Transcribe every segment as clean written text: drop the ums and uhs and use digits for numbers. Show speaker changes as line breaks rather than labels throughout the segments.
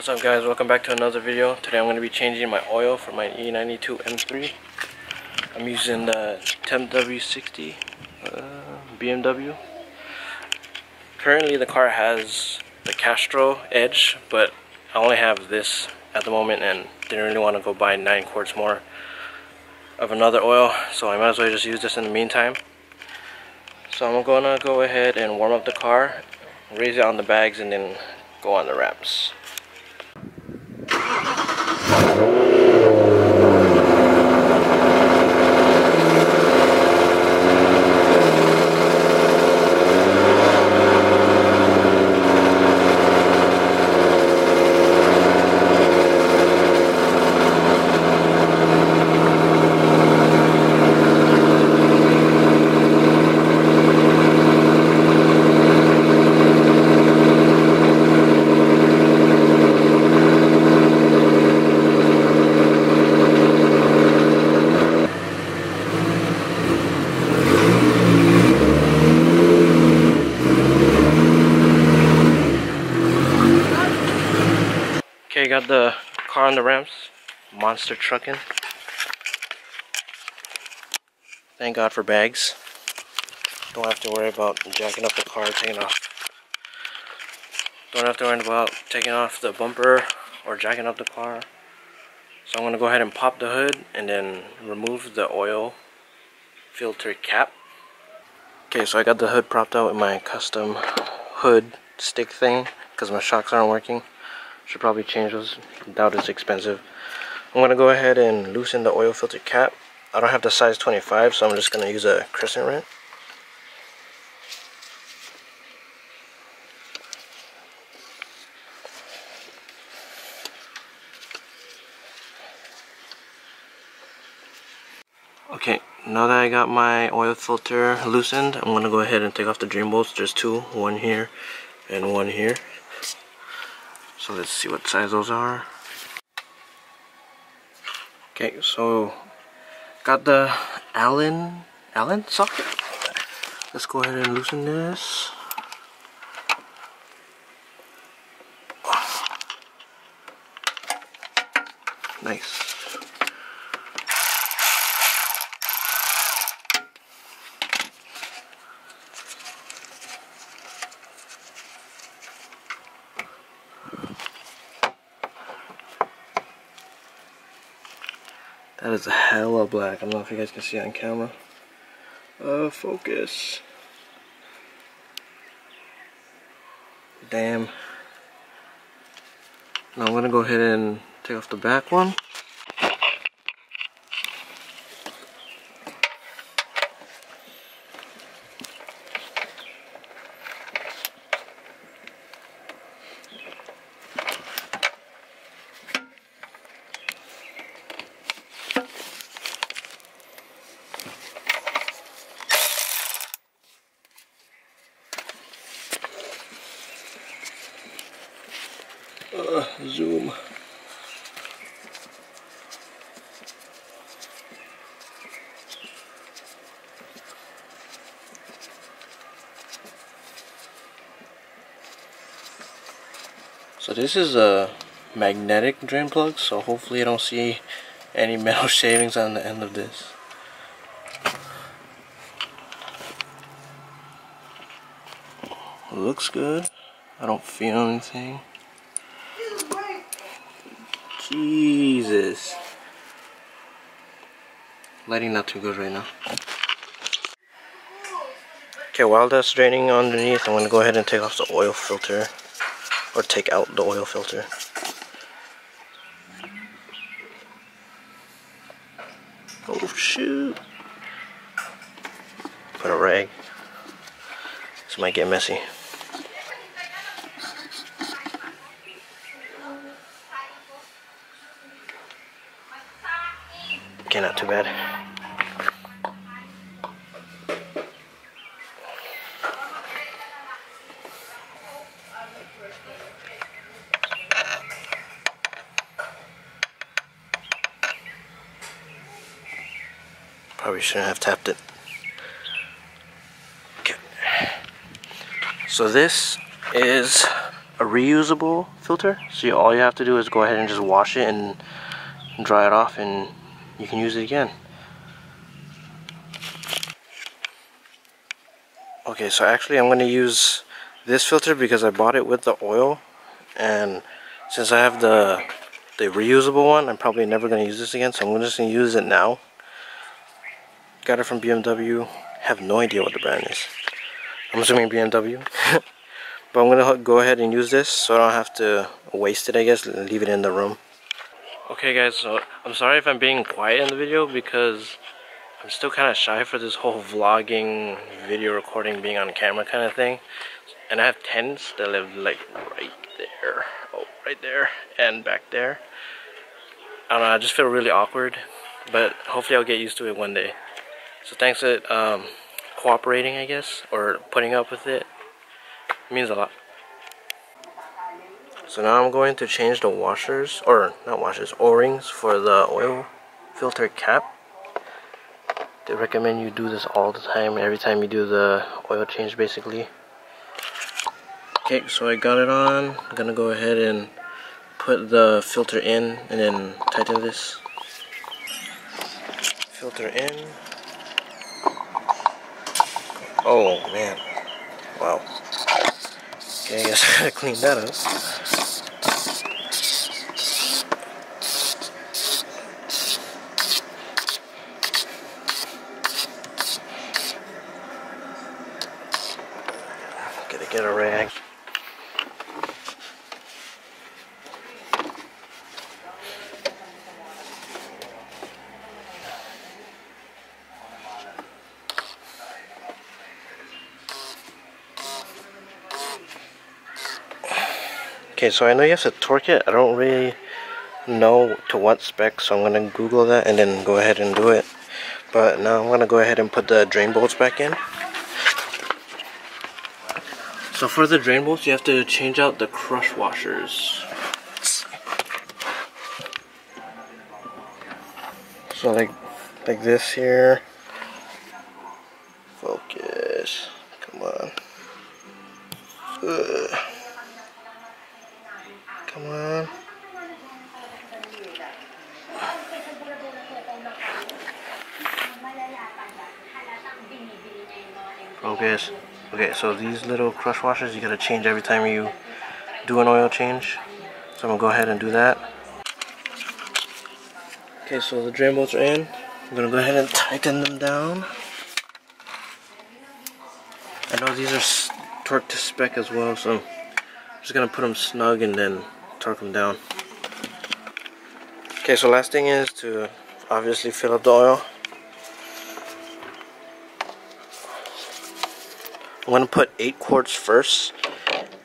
What's up guys, welcome back to another video. Today I'm going to be changing my oil for my E92 M3. I'm using the W60 BMW. Currently the car has the Castro Edge, but I only have this at the moment and didn't really want to go buy 9 quarts more of another oil, so I might as well just use this in the meantime. So I'm going to go ahead and warm up the car, raise it on the bags, and then go on the ramps. Okay, got the car on the ramps, monster trucking. Thank God for bags. Don't have to worry about jacking up the car, taking off. Don't have to worry about taking off the bumper or jacking up the car. So I'm going to go ahead and pop the hood and then remove the oil filter cap. Okay, so I got the hood propped out with my custom hood stick thing because my shocks aren't working. Should probably change those. Doubt it's expensive. I'm gonna go ahead and loosen the oil filter cap. I don't have the size 25, so I'm just gonna use a crescent wrench. Okay, now that I got my oil filter loosened, I'm gonna go ahead and take off the drain bolts. There's two, one here and one here. So let's see what size those are. Okay, so got the Allen socket. Let's go ahead and loosen this. Nice. That is hella black. I don't know if you guys can see it on camera. Focus. Damn. Now I'm gonna go ahead and take off the back one. Zoom. So this is a magnetic drain plug, so hopefully I don't see any metal shavings on the end of this. Looks good. I don't feel anything. Jesus. Lighting not too good right now. Okay, while that's draining underneath, I'm going to go ahead and take off the oil filter. Or take out the oil filter. Oh shoot. Put a rag. This might get messy. Okay, not too bad. Probably shouldn't have tapped it. Okay. So this is a reusable filter, so all you have to do is go ahead and just wash it and dry it off, and you can use it again. Okay, so actually I'm going to use this filter because I bought it with the oil, and since I have the reusable one, I'm probably never going to use this again, so I'm just going to use it now. Got it from BMW. Have no idea what the brand is. I'm assuming BMW. But I'm going to go ahead and use this so I don't have to waste it, I guess, and leave it in the room. Okay guys, so I'm sorry if I'm being quiet in the video because I'm still kind of shy for this whole vlogging, video recording, being on camera kind of thing. And I have tenants that live like right there. Oh, right there and back there. I don't know, I just feel really awkward. But hopefully I'll get used to it one day. So thanks for cooperating, I guess, or putting up with it. It means a lot. So now I'm going to change the washers, or not washers, O-rings for the oil filter cap. They recommend you do this all the time, every time you do the oil change basically. Okay, so I got it on. I'm gonna go ahead and put the filter in and then tighten this. Filter in. Oh man, wow. Okay, I guess I gotta clean that up. Gotta get a rag. Okay, so I know you have to torque it. I don't really know to what spec, so I'm gonna Google that and then go ahead and do it. But now I'm gonna go ahead and put the drain bolts back in. So for the drain bolts, you have to change out the crush washers. So like this here. Focus. Come on. Ugh. Come on. Focus. Okay, so these little crush washers you gotta change every time you do an oil change. So I'm gonna go ahead and do that. Okay, so the drain bolts are in. I'm gonna go ahead and tighten them down. I know these are torqued to spec as well, so I'm just gonna put them snug and then torque them down. Okay, so last thing is to obviously fill up the oil. I'm gonna put 8 quarts first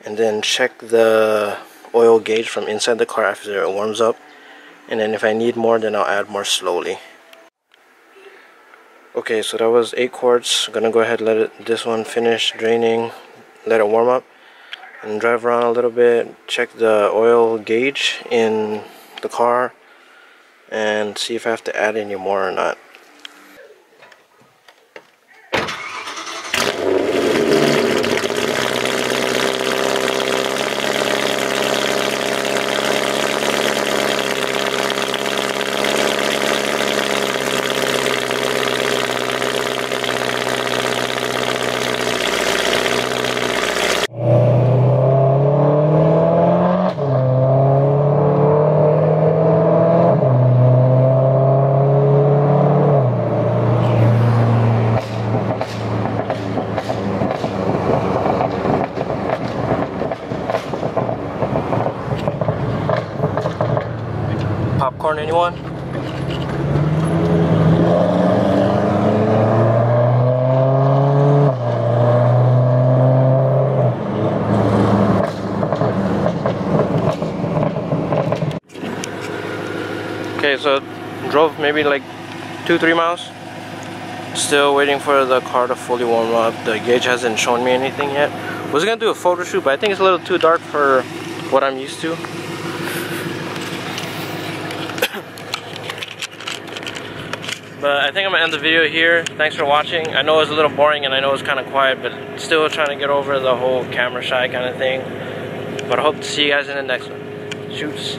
and then check the oil gauge from inside the car after it warms up, and then if I need more, then I'll add more slowly. Okay, so that was 8 quarts. I'm gonna go ahead and let this one finish draining, let it warm up, and drive around a little bit, check the oil gauge in the car, and see if I have to add any more or not. Popcorn, anyone? Okay, so drove maybe like 2-3 miles. Still waiting for the car to fully warm up. The gauge hasn't shown me anything yet. Was gonna do a photo shoot, but I think it's a little too dark for what I'm used to. But I think I'm gonna end the video here. Thanks for watching. I know it was a little boring and I know it's kind of quiet, but still trying to get over the whole camera shy kind of thing. But I hope to see you guys in the next one. Shoots.